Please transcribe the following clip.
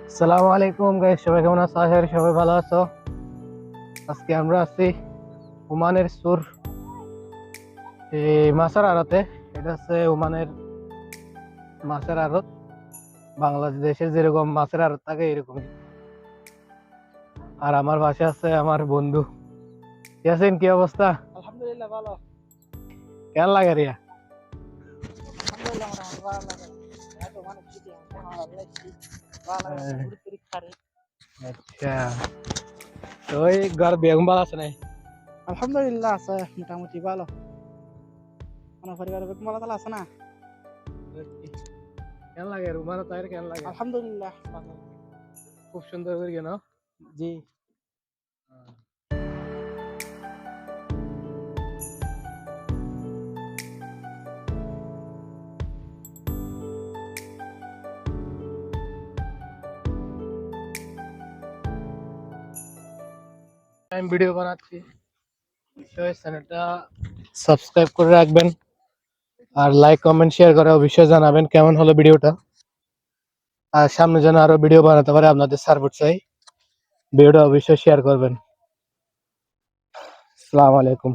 আসসালামু আলাইকুম গাইস, সবাই কেমন আছো? আশা করি সবাই ভালো আছো। আজকে আমরা আছি ওমানের সুর মাছের আড়তে। এটা হচ্ছে ওমানের মাছের আড়ত। বাংলাদেশে যেরকম মাছের আড়ত থাকে এরকমই। আর আমার পাশে আছে আমার বন্ধু ইয়াসিন। কি অবস্থা? আলহামদুলিল্লাহ ভালো। কেমন লাগে রিয়া? আলহামদুলিল্লাহ মোটামুটি ভালো লাগে। এত মানুষ ছুটি আছে ভালো লাগছে। ভালো লাগে ঘুরে ফিরে খারে। আচ্ছা, তো ওই ঘর বেগম ভালো আছে নাই? আলহামদুলিল্লাহ আছে মোটামুটি ভালো। আমার পরিবারের বেগম ভালো তাহলে আছে না? কেমন লাগে রুমানা তাইর? কেমন লাগে? আলহামদুলিল্লাহ ভালো। খুব সুন্দর করে কেন? জি। আমি ভিডিও বানাচ্ছি, চ্যানেলটা সাবস্ক্রাইব করে রাখবেন আর লাইক কমেন্ট শেয়ার করে অবশ্যই জানাবেন কেমন হলো ভিডিওটা। আর সামনে যেন আরো ভিডিও বানাতে পারে আপনাদের সাপোর্ট চাই। ভিডিওটা অবশ্যই শেয়ার করবেন। আসসালামু আলাইকুম।